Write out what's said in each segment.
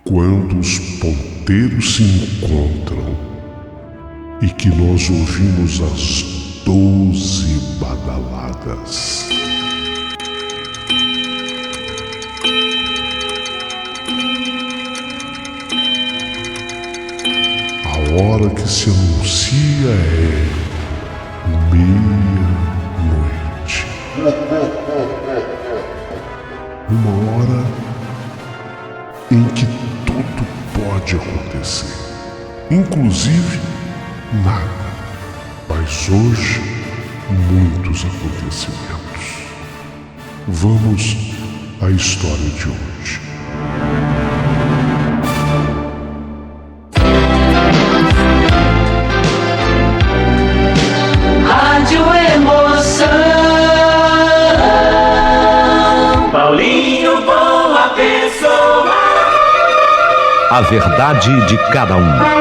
Quando os ponteiros se encontram e que nós ouvimos as 12 badaladas. A hora que se anuncia é meia-noite. Uma hora em que tudo pode acontecer, inclusive nada. Mas hoje, muitos acontecimentos. Vamos à história de hoje. Rádio Emoção. Paulinho Boa Pessoa. A verdade de cada um.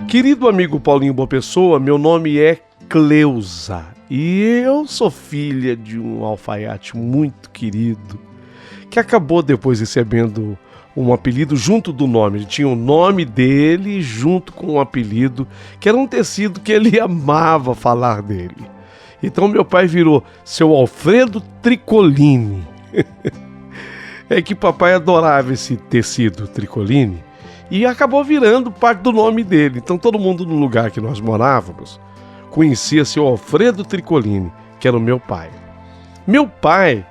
Querido amigo Paulinho Boa Pessoa, meu nome é Cleusa e eu sou filha de um alfaiate muito querido que acabou depois recebendo um apelido junto do nome. Ele tinha o nome dele junto com um apelido que era um tecido que ele amava falar dele. Então meu pai virou seu Alfredo Tricolini. É que papai adorava esse tecido Tricolini. E acabou virando parte do nome dele. Então todo mundo no lugar que nós morávamos conhecia seu Alfredo Tricolini, que era o meu pai. Meu pai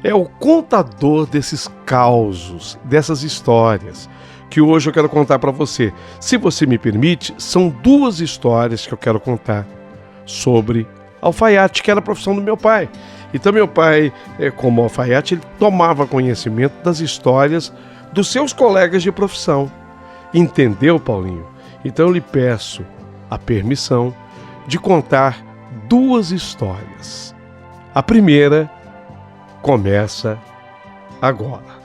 é o contador desses causos, dessas histórias, que hoje eu quero contar para você. Se você me permite, são 2 histórias que eu quero contar sobre alfaiate, que era a profissão do meu pai. Então meu pai, como alfaiate, ele tomava conhecimento das histórias dos seus colegas de profissão. Entendeu, Paulinho? Então eu lhe peço a permissão de contar 2 histórias. A primeira começa agora.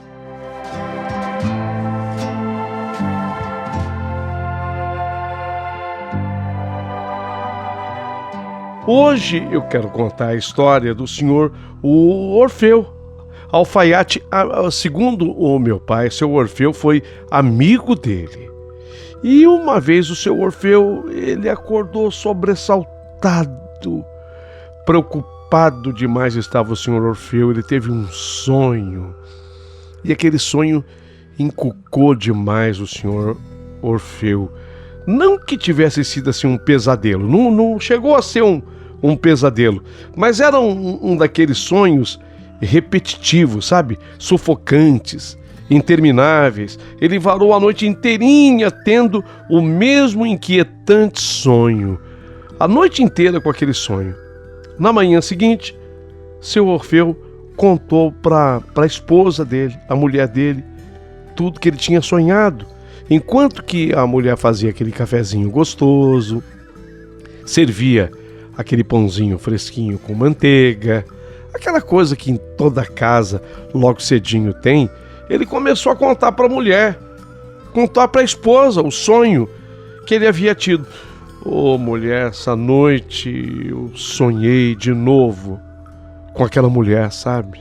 Hoje eu quero contar a história do senhor Orfeu. Alfaiate, segundo o meu pai, seu Orfeu foi amigo dele. E uma vez o seu Orfeu, ele acordou sobressaltado, preocupado demais estava o senhor Orfeu. Ele teve um sonho, e aquele sonho encucou demais o senhor Orfeu. Não que tivesse sido assim um pesadelo, não chegou a ser um pesadelo, mas era um daqueles sonhos repetitivos, sabe? Sufocantes, intermináveis. Ele varou a noite inteirinha tendo o mesmo inquietante sonho. A noite inteira com aquele sonho. Na manhã seguinte, seu Orfeu contou para a esposa dele, a mulher dele, tudo que ele tinha sonhado. Enquanto que a mulher fazia aquele cafezinho gostoso, servia aquele pãozinho fresquinho com manteiga, aquela coisa que em toda casa logo cedinho tem, ele começou a contar para a mulher, contar para a esposa o sonho que ele havia tido. Ô mulher, essa noite eu sonhei de novo com aquela mulher, sabe?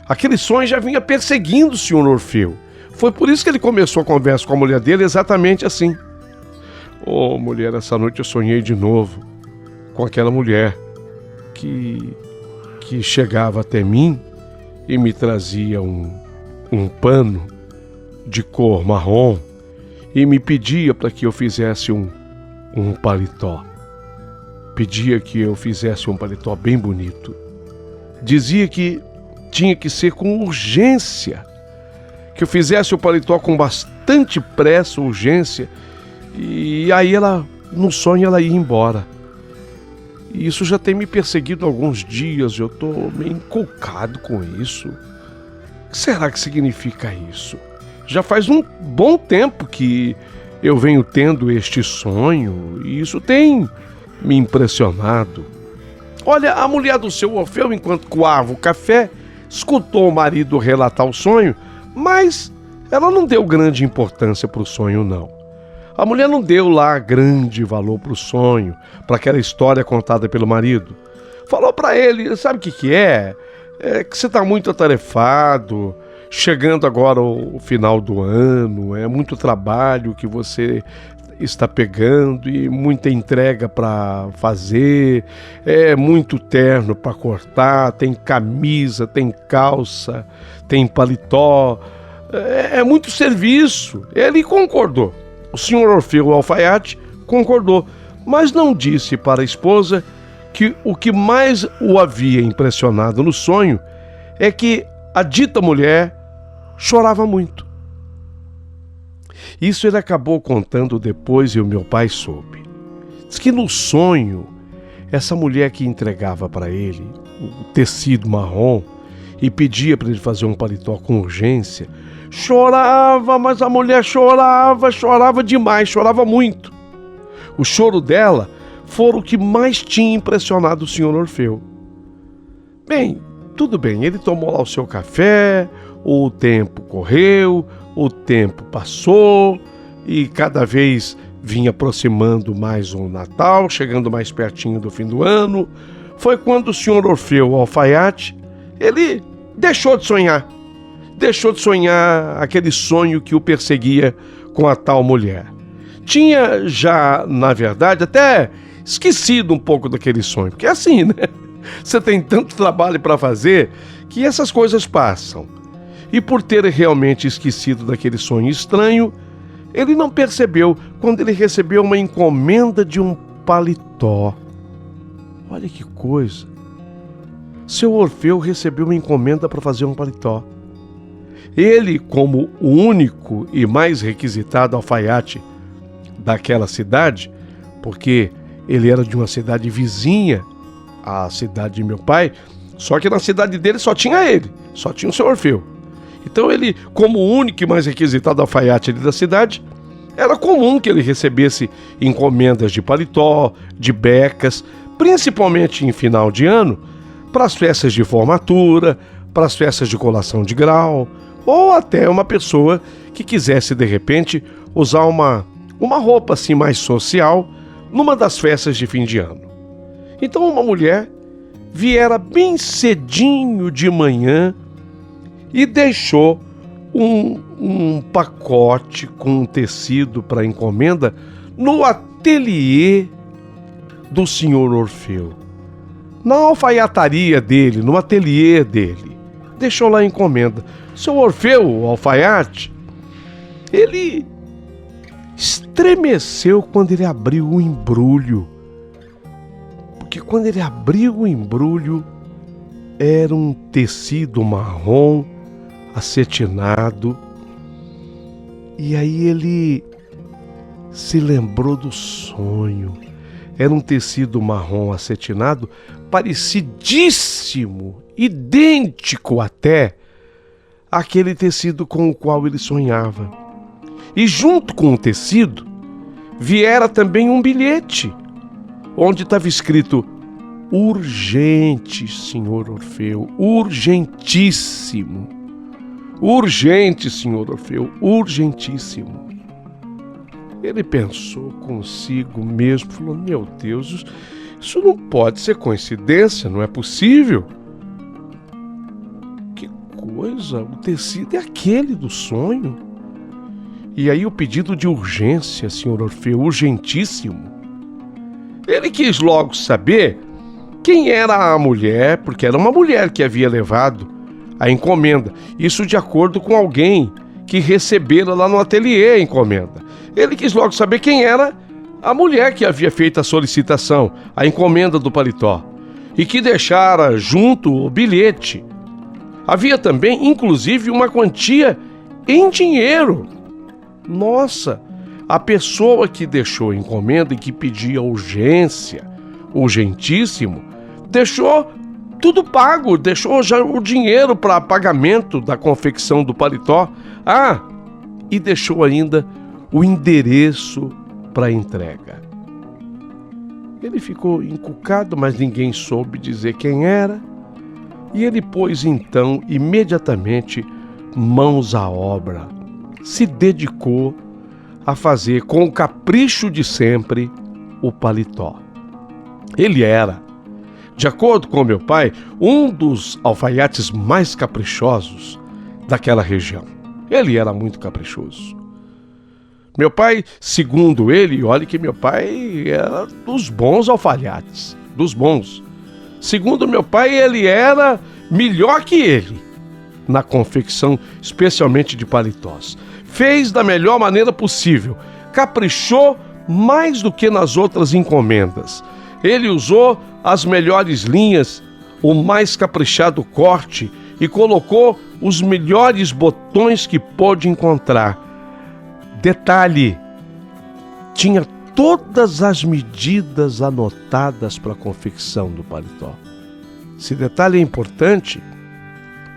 Aquele sonho já vinha perseguindo o senhor Orfeu. Foi por isso que ele começou a conversa com a mulher dele exatamente assim. Ô mulher, essa noite eu sonhei de novo com aquela mulher que chegava até mim e me trazia um pano de cor marrom e me pedia para que eu fizesse um paletó. Pedia que eu fizesse um paletó bem bonito. Dizia que tinha que ser com urgência, que eu fizesse o paletó com bastante pressa, urgência, e aí no sonho ela ia embora. E isso já tem me perseguido há alguns dias, eu estou meio encucado com isso. O que será que significa isso? Já faz um bom tempo que eu venho tendo este sonho e isso tem me impressionado. Olha, a mulher do seu Orfeu, enquanto coava o café, escutou o marido relatar o sonho, mas ela não deu grande importância para o sonho, não. A mulher não deu lá grande valor para o sonho, para aquela história contada pelo marido. Falou para ele, sabe o que é? É que você está muito atarefado, chegando agora o final do ano, é muito trabalho que você está pegando e muita entrega para fazer, é muito terno para cortar, tem camisa, tem calça, tem paletó, é muito serviço. Ele concordou. O senhor Orfeu, o alfaiate, concordou, mas não disse para a esposa que o que mais o havia impressionado no sonho é que a dita mulher chorava muito. Isso ele acabou contando depois e o meu pai soube. Diz que no sonho, essa mulher que entregava para ele o tecido marrom e pedia para ele fazer um paletó com urgência, chorava, mas a mulher chorava demais, chorava muito. O choro dela foi o que mais tinha impressionado o senhor Orfeu. Bem, tudo bem, ele tomou lá o seu café, o tempo correu, o tempo passou e cada vez vinha aproximando mais o Natal, chegando mais pertinho do fim do ano. Foi quando o senhor Orfeu, o alfaiate, ele deixou de sonhar aquele sonho que o perseguia com a tal mulher. Tinha já, na verdade, até esquecido um pouco daquele sonho, porque é assim, né? Você tem tanto trabalho para fazer que essas coisas passam. E por ter realmente esquecido daquele sonho estranho, ele não percebeu quando ele recebeu uma encomenda de um paletó. Olha que coisa! Seu Orfeu recebeu uma encomenda para fazer um paletó. Ele, como o único e mais requisitado alfaiate daquela cidade, porque ele era de uma cidade vizinha à cidade de meu pai, só que na cidade dele só tinha ele, só tinha o seu Orfeu. Então ele, como o único e mais requisitado alfaiate ali da cidade, era comum que ele recebesse encomendas de paletó, de becas, principalmente em final de ano, para as festas de formatura, para as festas de colação de grau, ou até uma pessoa que quisesse, de repente, usar uma roupa assim mais social numa das festas de fim de ano. Então uma mulher viera bem cedinho de manhã e deixou um pacote com um tecido para encomenda no ateliê do senhor Orfeu. Na alfaiataria dele, no ateliê dele. Deixou lá a encomenda. Seu Orfeu, o alfaiate, ele estremeceu quando ele abriu o embrulho. Porque quando ele abriu o embrulho, era um tecido marrom, acetinado. E aí ele se lembrou do sonho. Era um tecido marrom acetinado, parecidíssimo, idêntico até àquele tecido com o qual ele sonhava. E junto com o tecido, viera também um bilhete, onde estava escrito: urgente, senhor Orfeu, urgentíssimo. Urgente, senhor Orfeu, urgentíssimo. Ele pensou consigo mesmo, falou: meu Deus, isso não pode ser coincidência, não é possível. Que coisa, o tecido é aquele do sonho. E aí o pedido de urgência, senhor Orfeu, urgentíssimo. Ele quis logo saber quem era a mulher, porque era uma mulher que havia levado a encomenda. Isso de acordo com alguém que recebera lá no ateliê a encomenda. Ele quis logo saber quem era a mulher que havia feito a solicitação, a encomenda do paletó, e que deixara junto o bilhete. Havia também, inclusive, uma quantia em dinheiro. Nossa, a pessoa que deixou a encomenda e que pedia urgência, urgentíssimo, deixou tudo pago, deixou já o dinheiro para pagamento da confecção do paletó. E deixou ainda o endereço para entrega. Ele ficou encucado, mas ninguém soube dizer quem era, e ele pôs então imediatamente mãos à obra, se dedicou a fazer com o capricho de sempre o paletó. Ele era, de acordo com meu pai, um dos alfaiates mais caprichosos daquela região. Ele era muito caprichoso. Meu pai, segundo ele, olha que meu pai era dos bons alfaiates, dos bons. Segundo meu pai, ele era melhor que ele na confecção, especialmente de paletós. Fez da melhor maneira possível, caprichou mais do que nas outras encomendas. Ele usou as melhores linhas, o mais caprichado corte e colocou os melhores botões que pôde encontrar. Detalhe, tinha todas as medidas anotadas para a confecção do paletó. Esse detalhe é importante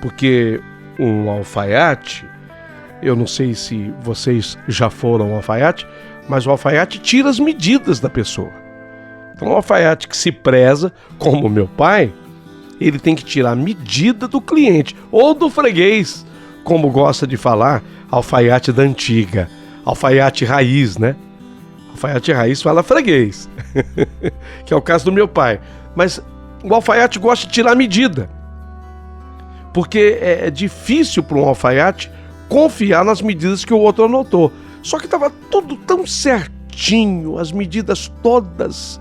porque um alfaiate, eu não sei se vocês já foram alfaiate, mas o alfaiate tira as medidas da pessoa. Então, um alfaiate que se preza, como meu pai, ele tem que tirar a medida do cliente ou do freguês, como gosta de falar, alfaiate da antiga, alfaiate raiz, né? Alfaiate raiz fala freguês, que é o caso do meu pai. Mas o alfaiate gosta de tirar a medida, porque é difícil para um alfaiate confiar nas medidas que o outro anotou. Só que estava tudo tão certinho, as medidas todas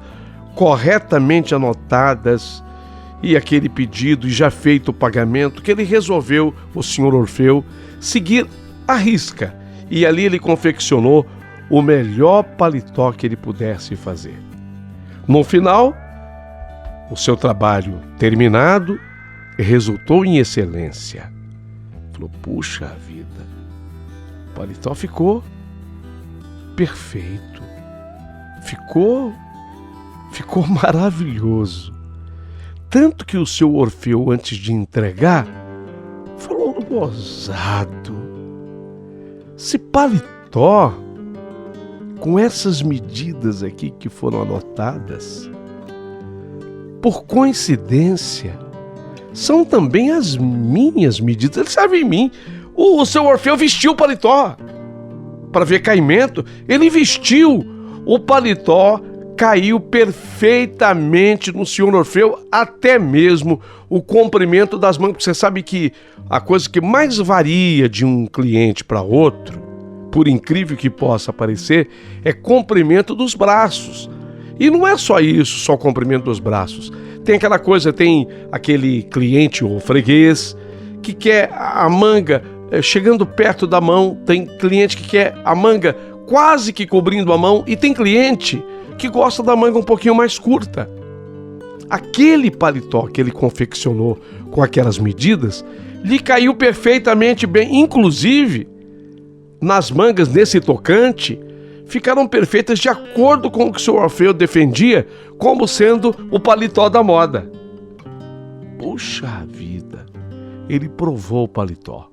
corretamente anotadas, e aquele pedido, e já feito o pagamento, que ele resolveu, o senhor Orfeu, seguir à risca. E ali ele confeccionou o melhor paletó que ele pudesse fazer. No final, o seu trabalho terminado resultou em excelência. Falou, puxa vida, o paletó ficou perfeito, ficou maravilhoso. Tanto que o seu Orfeu, antes de entregar, falou gozado, esse paletó, com essas medidas aqui que foram anotadas, por coincidência, são também as minhas medidas. Ele serve em mim. O seu Orfeu vestiu o paletó para ver caimento. Ele vestiu o paletó, caiu perfeitamente no senhor Orfeu, até mesmo o comprimento das mangas. Você sabe que a coisa que mais varia de um cliente para outro, por incrível que possa parecer, é comprimento dos braços. E não é só isso, só o comprimento dos braços. Tem aquela coisa, tem aquele cliente ou freguês que quer a manga chegando perto da mão, tem cliente que quer a manga quase que cobrindo a mão, e tem cliente que gosta da manga um pouquinho mais curta. Aquele paletó que ele confeccionou com aquelas medidas lhe caiu perfeitamente bem, inclusive nas mangas nesse tocante ficaram perfeitas de acordo com o que o senhor Orfeu defendia como sendo o paletó da moda. Puxa vida, ele provou o paletó,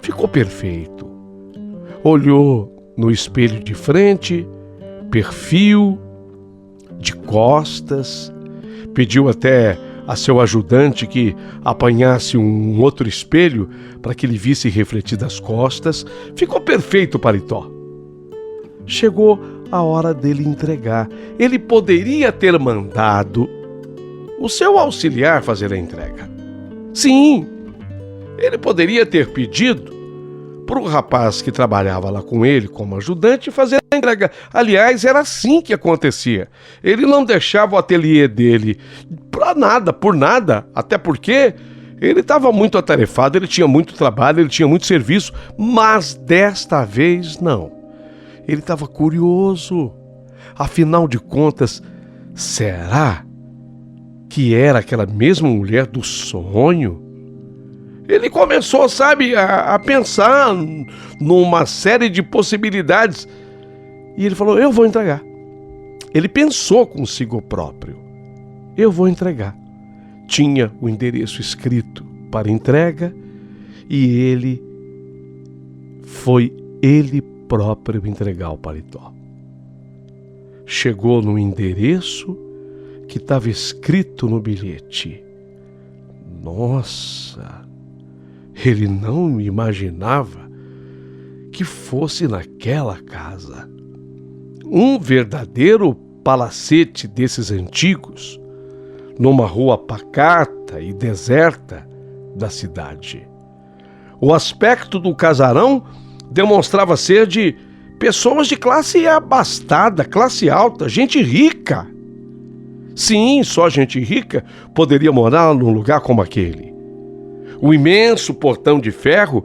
ficou perfeito, olhou no espelho de frente, perfil, de costas, pediu até a seu ajudante que apanhasse um outro espelho para que ele visse refletidas as costas. Ficou perfeito o paletó. Chegou a hora dele entregar. Ele poderia ter mandado o seu auxiliar fazer a entrega. Sim, ele poderia ter pedido para o rapaz que trabalhava lá com ele como ajudante fazer a entrega. Aliás, era assim que acontecia. Ele não deixava o ateliê dele para nada, por nada, até porque ele estava muito atarefado, ele tinha muito trabalho, ele tinha muito serviço, mas desta vez não. Ele estava curioso. Afinal de contas, será que era aquela mesma mulher do sonho? Ele começou, sabe, a pensar numa série de possibilidades. E ele falou, eu vou entregar. Ele pensou consigo próprio. Eu vou entregar. Tinha o endereço escrito para entrega e foi ele próprio entregar o paletó. Chegou no endereço que estava escrito no bilhete. Nossa! Ele não imaginava que fosse naquela casa. Um verdadeiro palacete desses antigos, numa rua pacata e deserta da cidade. O aspecto do casarão demonstrava ser de pessoas de classe abastada, classe alta, gente rica. Sim, só gente rica poderia morar num lugar como aquele. O imenso portão de ferro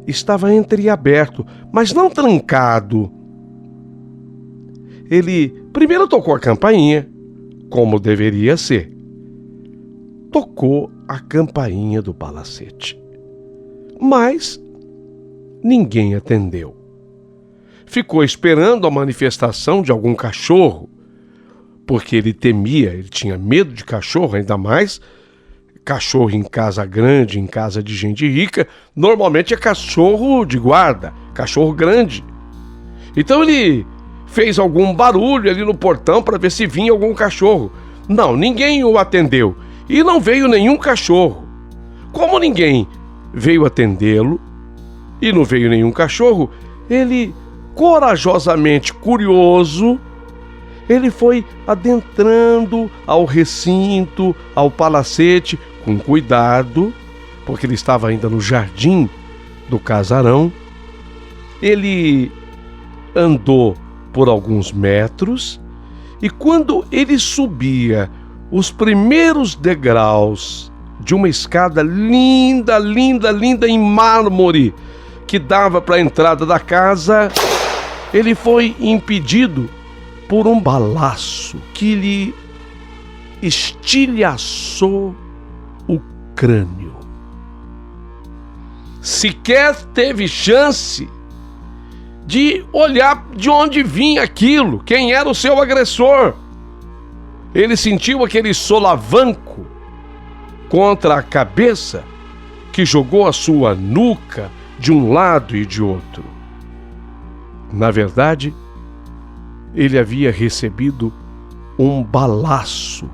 estava entreaberto, mas não trancado. Ele primeiro tocou a campainha, como deveria ser. Tocou a campainha do palacete. Mas ninguém atendeu. Ficou esperando a manifestação de algum cachorro, porque ele temia, ele tinha medo de cachorro, ainda mais cachorro em casa grande, em casa de gente rica, normalmente é cachorro de guarda, cachorro grande. Então ele fez algum barulho ali no portão para ver se vinha algum cachorro. Não, ninguém o atendeu e não veio nenhum cachorro. Como ninguém veio atendê-lo e não veio nenhum cachorro, ele, corajosamente curioso, ele foi adentrando ao recinto, ao palacete, com cuidado, porque ele estava ainda no jardim do casarão. Ele andou por alguns metros e quando ele subia os primeiros degraus de uma escada linda, linda, linda em mármore que dava para a entrada da casa, ele foi impedido por um balaço que lhe estilhaçou o crânio. Sequer teve chance de olhar de onde vinha aquilo, quem era o seu agressor. Ele sentiu aquele solavanco contra a cabeça que jogou a sua nuca de um lado e de outro. Na verdade, ele havia recebido um balaço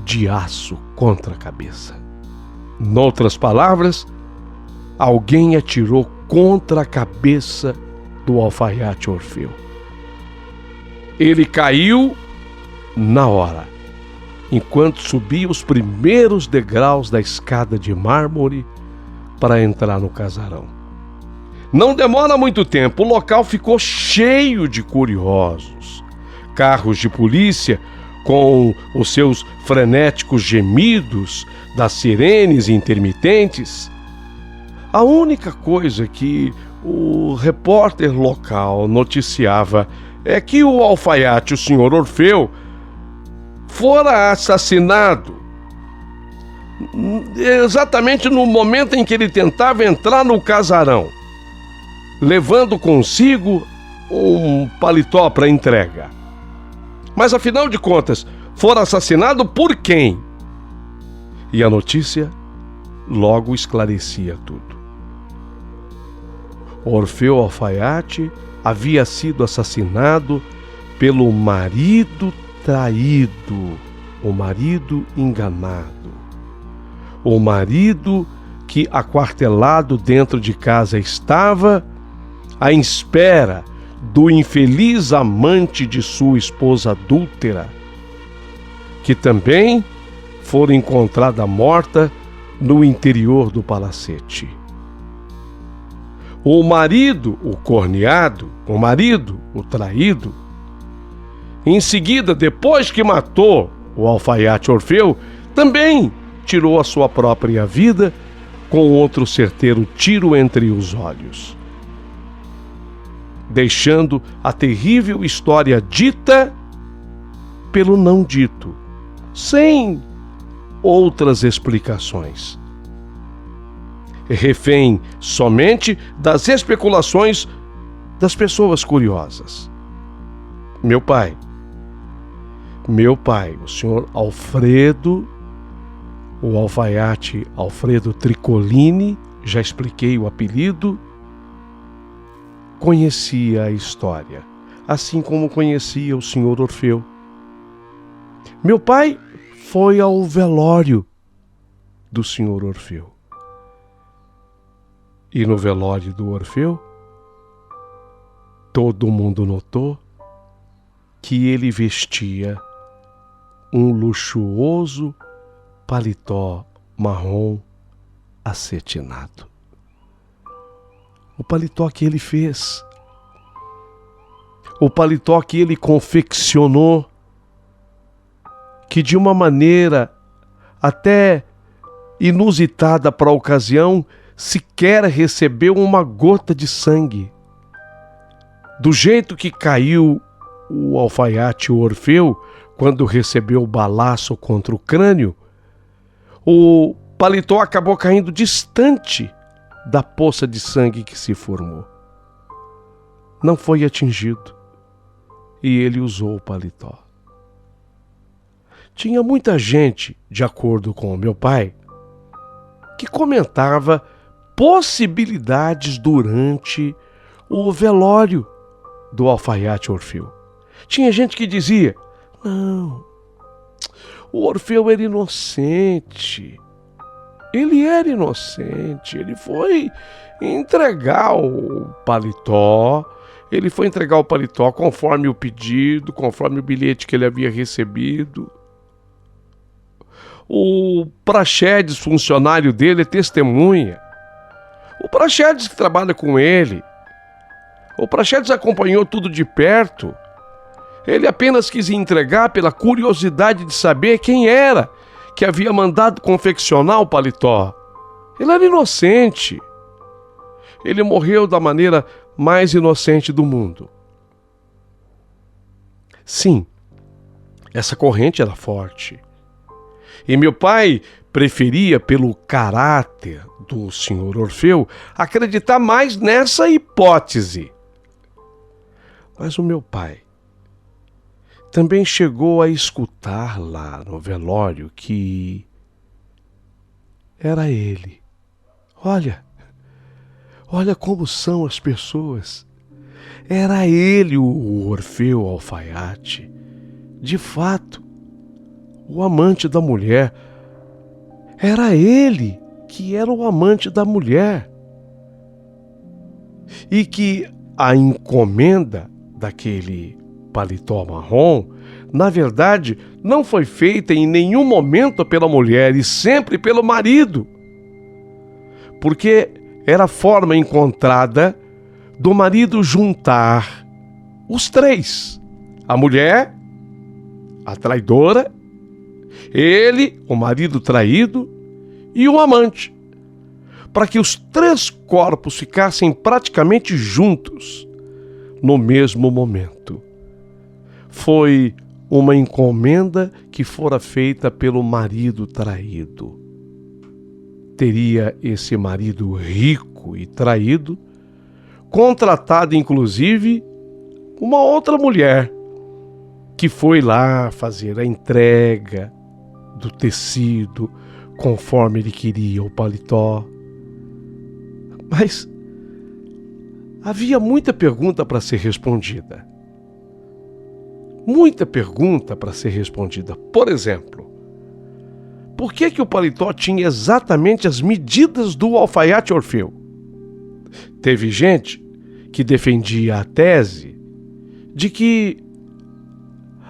de aço contra a cabeça. Noutras palavras, alguém atirou contra a cabeça do alfaiate Orfeu. Ele caiu na hora, enquanto subia os primeiros degraus da escada de mármore para entrar no casarão. Não demora muito tempo, o local ficou cheio de curiosos. Carros de polícia, com os seus frenéticos gemidos das sirenes intermitentes. A única coisa que o repórter local noticiava é que o alfaiate, o senhor Orfeu, fora assassinado exatamente no momento em que ele tentava entrar no casarão, levando consigo um paletó para entrega. Mas afinal de contas, fora assassinado por quem? E a notícia logo esclarecia tudo. Orfeu Alfaiate havia sido assassinado pelo marido traído, o marido enganado, o marido que aquartelado dentro de casa estava à espera do infeliz amante de sua esposa adúltera, que também fora encontrada morta no interior do palacete. O marido, o corneado, o marido, o traído, em seguida, depois que matou o alfaiate Orfeu, também tirou a sua própria vida com outro certeiro tiro entre os olhos, deixando a terrível história dita pelo não dito, sem outras explicações. Refém somente das especulações das pessoas curiosas. Meu pai, o senhor Alfredo, o alfaiate Alfredo Tricolini, já expliquei o apelido, conhecia a história, assim como conhecia o senhor Orfeu. Meu pai foi ao velório do senhor Orfeu. E no velório do Orfeu, todo mundo notou que ele vestia um luxuoso paletó marrom acetinado. O paletó que ele fez, o paletó que ele confeccionou, que de uma maneira até inusitada para a ocasião, sequer recebeu uma gota de sangue. Do jeito que caiu o alfaiate Orfeu quando recebeu o balaço contra o crânio, o paletó acabou caindo distante da poça de sangue que se formou. Não foi atingido e ele usou o paletó. Tinha muita gente, de acordo com o meu pai, que comentava possibilidades durante o velório do alfaiate Orfeu. Tinha gente que dizia: não, o Orfeu era inocente. Ele era inocente, ele foi entregar o paletó, conforme o pedido, conforme o bilhete que ele havia recebido. O Praxedes, funcionário dele, é testemunha. O Praxedes que trabalha com ele. O Praxedes acompanhou tudo de perto. Ele apenas quis entregar pela curiosidade de saber quem era que havia mandado confeccionar o paletó. Ele era inocente. Ele morreu da maneira mais inocente do mundo. Sim, essa corrente era forte. E meu pai preferia, pelo caráter do senhor Orfeu, acreditar mais nessa hipótese. Mas o meu pai também chegou a escutar lá no velório que era ele. Olha como são as pessoas. Era ele o Orfeu Alfaiate. De fato, o amante da mulher. Era ele que era o amante da mulher. E que a encomenda daquele paletó marrom, na verdade, não foi feita em nenhum momento pela mulher e sempre pelo marido. Porque era a forma encontrada do marido juntar os três: a mulher, a traidora, ele, o marido traído, e o amante, para que os três corpos ficassem praticamente juntos no mesmo momento. Foi uma encomenda que fora feita pelo marido traído. Teria esse marido rico e traído contratado, inclusive, uma outra mulher que foi lá fazer a entrega do tecido conforme ele queria o paletó. Mas havia muita pergunta para ser respondida. Muita pergunta para ser respondida. Por exemplo, por que o paletó tinha exatamente as medidas do alfaiate Orfeu? Teve gente que defendia a tese de que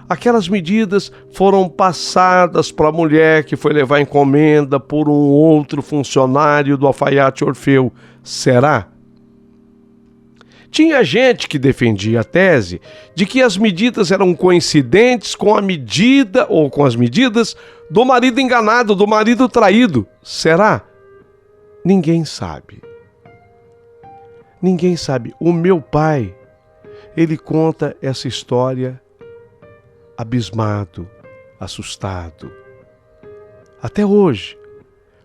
aquelas medidas foram passadas para a mulher que foi levar encomenda por um outro funcionário do alfaiate Orfeu. Será? Tinha gente que defendia a tese de que as medidas eram coincidentes com a medida ou com as medidas do marido enganado, do marido traído. Será? Ninguém sabe. Ninguém sabe. O meu pai, ele conta essa história abismado, assustado. Até hoje,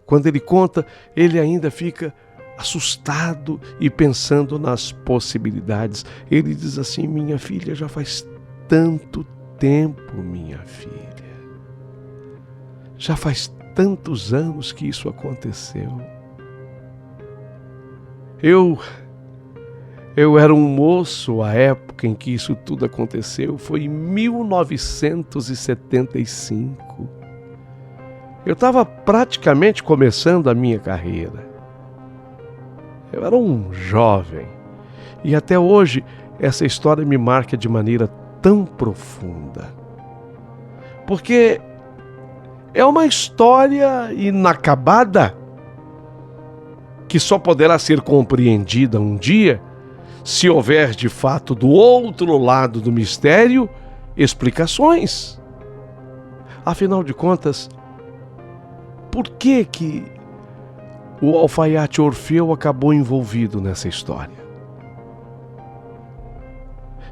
quando ele conta, ele ainda fica assustado e pensando nas possibilidades. Ele diz assim: minha filha, já faz tanto tempo, minha filha. Já faz tantos anos que isso aconteceu. Eu era um moço à época em que isso tudo aconteceu. Foi em 1975. Eu estava praticamente começando a minha carreira. Eu era um jovem. E até hoje, essa história me marca de maneira tão profunda. Porque é uma história inacabada que só poderá ser compreendida um dia se houver de fato do outro lado do mistério explicações. Afinal de contas, por que o alfaiate Orfeu acabou envolvido nessa história?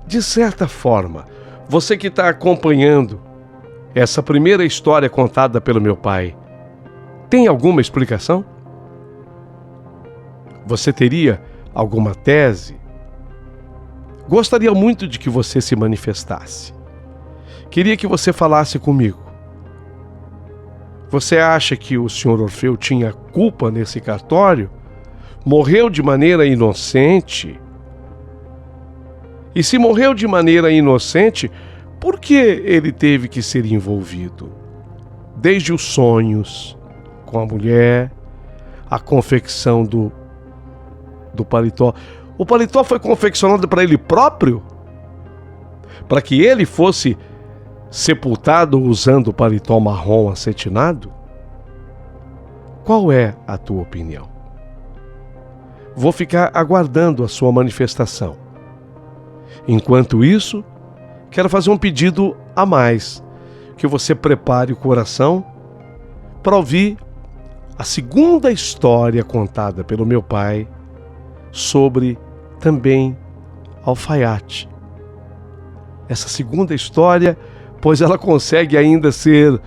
De certa forma, você que está acompanhando essa primeira história contada pelo meu pai, tem alguma explicação? Você teria alguma tese? Gostaria muito de que você se manifestasse. Queria que você falasse comigo. Você acha que o Sr. Orfeu tinha culpa nesse cartório? Morreu de maneira inocente? E se morreu de maneira inocente, por que ele teve que ser envolvido? Desde os sonhos com a mulher, a confecção do paletó. O paletó foi confeccionado para ele próprio? Para que ele fosse sepultado usando o paletó marrom acetinado? Qual é a tua opinião? Vou ficar aguardando a sua manifestação. Enquanto isso, quero fazer um pedido a mais, que você prepare o coração para ouvir a segunda história contada pelo meu pai sobre também alfaiate. Essa segunda história, pois ela consegue ainda ser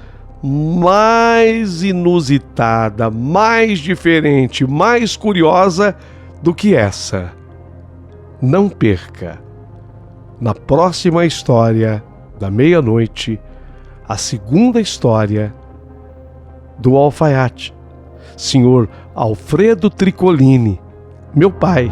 mais inusitada, mais diferente, mais curiosa do que essa. Não perca, na próxima história da meia-noite, a segunda história do alfaiate, Sr. Alfredo Tricolini, meu pai.